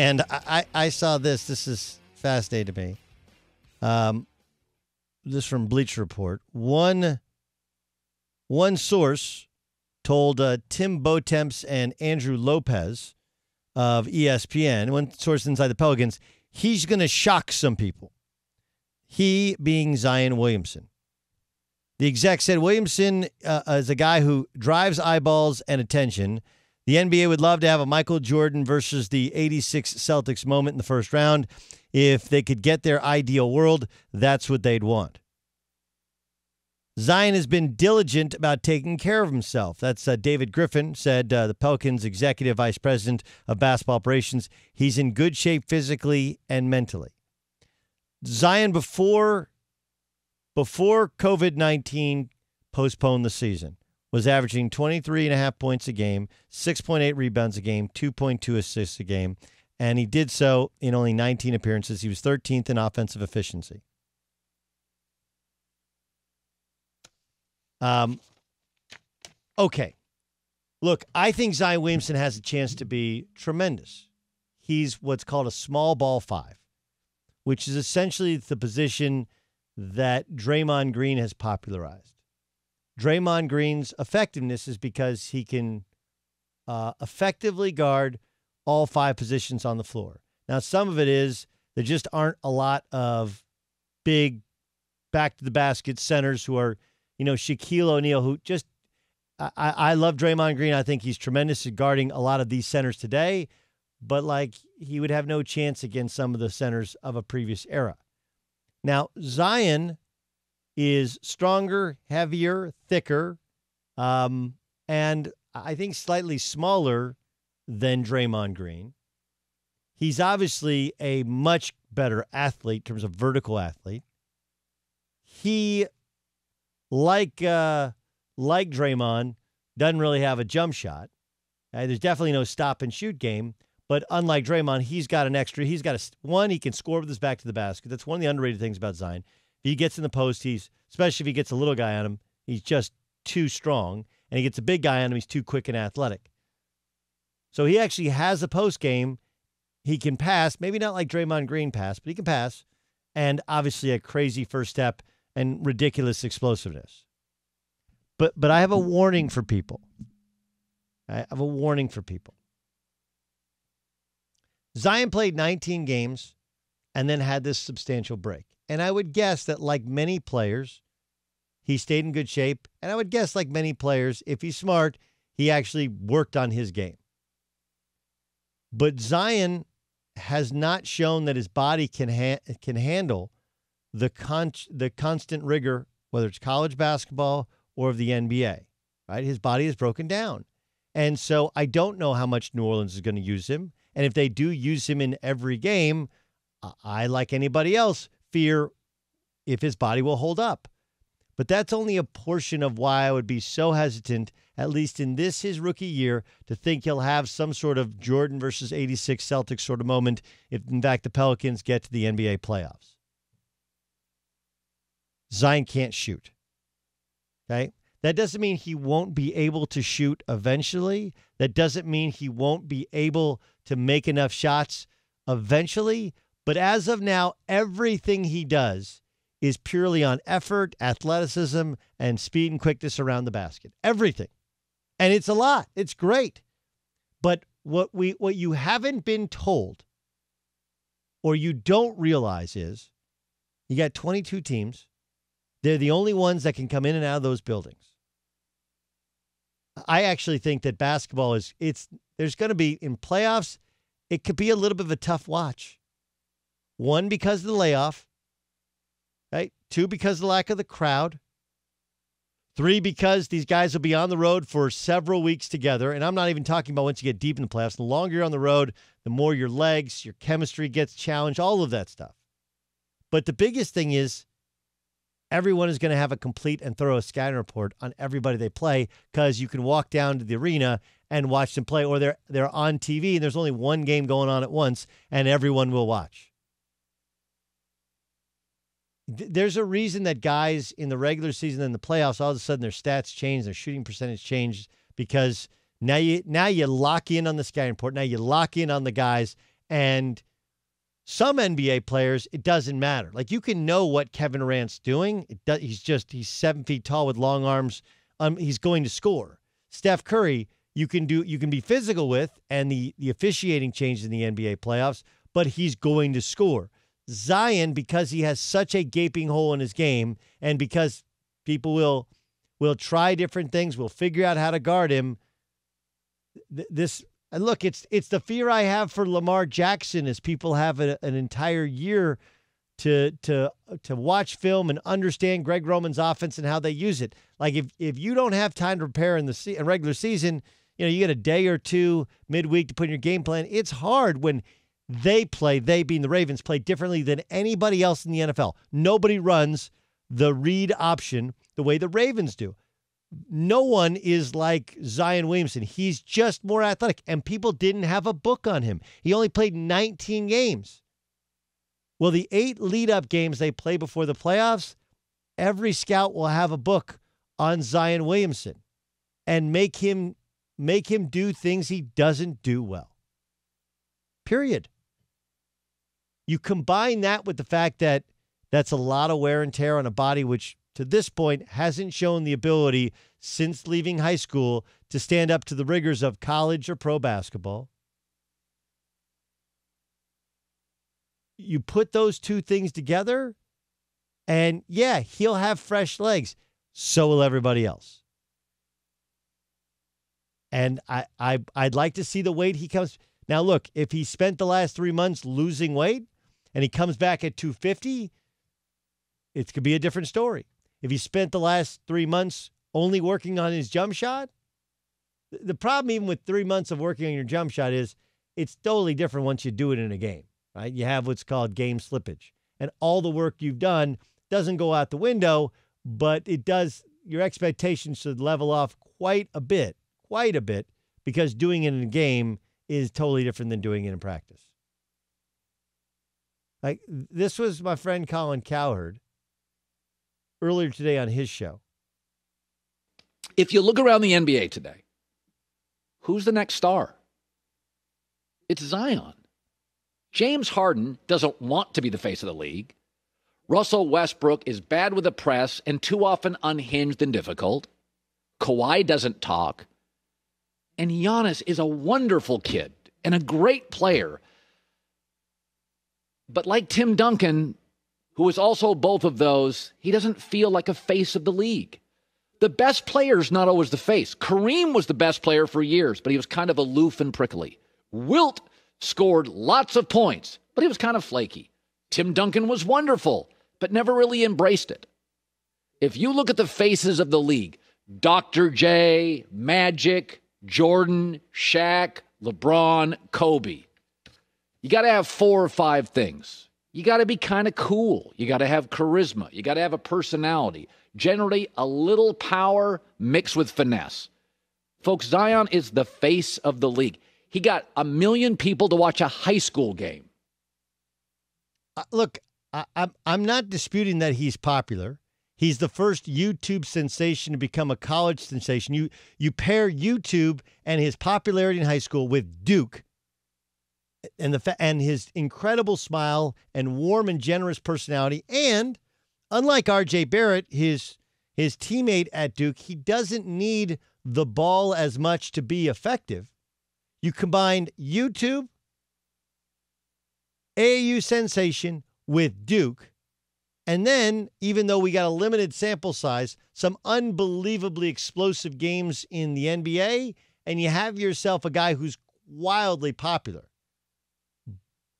And I saw this. This is fascinating to me. This from Bleacher Report. One source told Tim Bontemps and Andrew Lopez of ESPN, one source inside the Pelicans, he's going to shock some people. He being Zion Williamson. The exec said Williamson is a guy who drives eyeballs and attention. The NBA would love to have a Michael Jordan versus the 86 Celtics moment in the first round. If they could get their ideal world, that's what they'd want. Zion has been diligent about taking care of himself. That's David Griffin, said the Pelicans' executive vice president of basketball operations. He's in good shape physically and mentally. Zion, before COVID-19 postponed the season, was averaging 23.5 points a game, 6.8 rebounds a game, 2.2 assists a game, and he did so in only 19 appearances. He was 13th in offensive efficiency. Okay. Look, I think Zion Williamson has a chance to be tremendous. He's what's called a small ball five, which is essentially the position that Draymond Green has popularized. Draymond Green's effectiveness is because he can effectively guard all five positions on the floor. Now, some of it is there just aren't a lot of big back-to-the-basket centers who are, Shaquille O'Neal, who just I love Draymond Green. I think he's tremendous at guarding a lot of these centers today, but, he would have no chance against some of the centers of a previous era. Now, Zion is stronger, heavier, thicker, and I think slightly smaller than Draymond Green. He's obviously a much better athlete in terms of vertical athlete. He, like Draymond, doesn't really have a jump shot. There's definitely no stop and shoot game. But unlike Draymond, he can score with his back to the basket. That's one of the underrated things about Zion. If he gets in the post, especially if he gets a little guy on him, he's just too strong. And he gets a big guy on him, he's too quick and athletic. So he actually has a post game. He can pass, maybe not like Draymond Green pass, but he can pass. And obviously a crazy first step and ridiculous explosiveness. But I have a warning for people. Zion played 19 games and then had this substantial break. And I would guess that, like many players, he stayed in good shape. And I would guess, like many players, if he's smart, he actually worked on his game. But Zion has not shown that his body can handle the constant rigor, whether it's college basketball or of the NBA. Right? His body is broken down. And so I don't know how much New Orleans is going to use him. And if they do use him in every game, I, like anybody else, fear if his body will hold up. But that's only a portion of why I would be so hesitant, at least in his rookie year, to think he'll have some sort of Jordan versus 86 Celtics sort of moment if, in fact, the Pelicans get to the NBA playoffs. Zion can't shoot. Okay? That doesn't mean he won't be able to shoot eventually. That doesn't mean he won't be able to make enough shots eventually. But as of now, everything he does is purely on effort, athleticism, and speed and quickness around the basket. Everything. And it's a lot. It's great. But what you haven't been told or you don't realize is you got 22 teams. They're the only ones that can come in and out of those buildings. I actually think that basketball there's going to be, in playoffs, it could be a little bit of a tough watch. One, because of the layoff. Right? Two, because of the lack of the crowd. Three, because these guys will be on the road for several weeks together. And I'm not even talking about once you get deep in the playoffs. The longer you're on the road, the more your legs, your chemistry gets challenged, all of that stuff. But the biggest thing is everyone is going to have a complete and thorough scouting report on everybody they play, because you can walk down to the arena and watch them play, or they're on TV and there's only one game going on at once and everyone will watch. There's a reason that guys in the regular season and the playoffs, all of a sudden their stats change, their shooting percentage changes, because now you lock in on the scouting report. Now you lock in on the guys, And some NBA players, it doesn't matter. Like, you can know what Kevin Durant's doing. He's 7 feet tall with long arms. He's going to score. Steph Curry, you can be physical with, and the officiating changes in the NBA playoffs, but he's going to score. Zion, because he has such a gaping hole in his game, and because people will try different things, will figure out how to guard him. And look, it's the fear I have for Lamar Jackson, as people have an entire year to watch film and understand Greg Roman's offense and how they use it. Like, if you don't have time to prepare in the regular season, you get a day or two midweek to put in your game plan. It's hard when they being the Ravens, play differently than anybody else in the NFL. Nobody runs the read option the way the Ravens do. No one is like Zion Williamson. He's just more athletic, and people didn't have a book on him. He only played 19 games. Well, the 8 lead-up games they play before the playoffs, every scout will have a book on Zion Williamson and make him do things he doesn't do well. Period. You combine that with the fact that that's a lot of wear and tear on a body which, to this point, hasn't shown the ability since leaving high school to stand up to the rigors of college or pro basketball. You put those two things together, and yeah, he'll have fresh legs. So will everybody else. And I'd like to see the weight he comes. Now, look, if he spent the last 3 months losing weight and he comes back at 250, it could be a different story. If he spent the last 3 months only working on his jump shot, the problem even with 3 months of working on your jump shot is it's totally different once you do it in a game, right? You have what's called game slippage. And all the work you've done doesn't go out the window, but it does. Your expectations should level off quite a bit, because doing it in a game is totally different than doing it in practice. Like, this was my friend Colin Cowherd earlier today on his show. If you look around the NBA today, who's the next star? It's Zion. James Harden doesn't want to be the face of the league. Russell Westbrook is bad with the press and too often unhinged and difficult. Kawhi doesn't talk. And Giannis is a wonderful kid and a great player. But like Tim Duncan, who is also both of those, he doesn't feel like a face of the league. The best player's not always the face. Kareem was the best player for years, but he was kind of aloof and prickly. Wilt scored lots of points, but he was kind of flaky. Tim Duncan was wonderful, but never really embraced it. If you look at the faces of the league, Dr. J, Magic, Jordan, Shaq, LeBron, Kobe, you got to have 4 or 5 things. You got to be kind of cool. You got to have charisma. You got to have a personality. Generally, a little power mixed with finesse. Folks, Zion is the face of the league. He got 1 million people to watch a high school game. Look, I'm not disputing that he's popular. He's the first YouTube sensation to become a college sensation. You pair YouTube and his popularity in high school with Duke, and his incredible smile and warm and generous personality, and unlike R.J. Barrett, his teammate at Duke, he doesn't need the ball as much to be effective. You combined YouTube, AAU sensation with Duke, and then, even though we got a limited sample size, some unbelievably explosive games in the NBA, and you have yourself a guy who's wildly popular.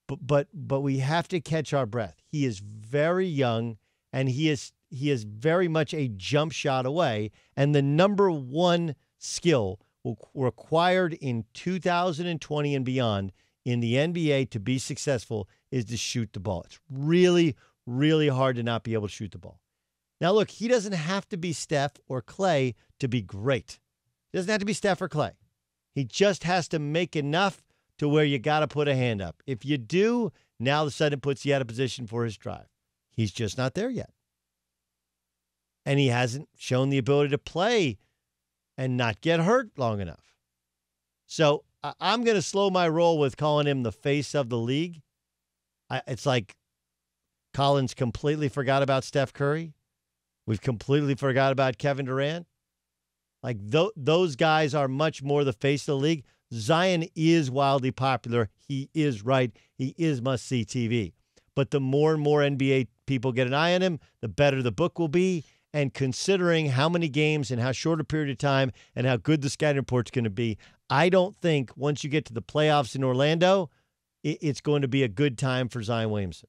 But we have to catch our breath. He is very young, and he is very much a jump shot away. And the number one skill required in 2020 and beyond in the NBA to be successful is to shoot the ball. It's really, really hard to not be able to shoot the ball. Now, look, he doesn't have to be Steph or Clay to be great. He doesn't have to be Steph or Clay. He just has to make enough to where you got to put a hand up. If you do, now all of a sudden it puts you out of position for his drive. He's just not there yet. And he hasn't shown the ability to play and not get hurt long enough. So I'm going to slow my roll with calling him the face of the league. It's like Collins completely forgot about Steph Curry. We've completely forgot about Kevin Durant. Like those guys are much more the face of the league. Zion is wildly popular. He is right. He is must-see TV. But the more and more NBA people get an eye on him, the better the book will be. And considering how many games and how short a period of time and how good the scouting report's going to be, I don't think once you get to the playoffs in Orlando, it's going to be a good time for Zion Williamson.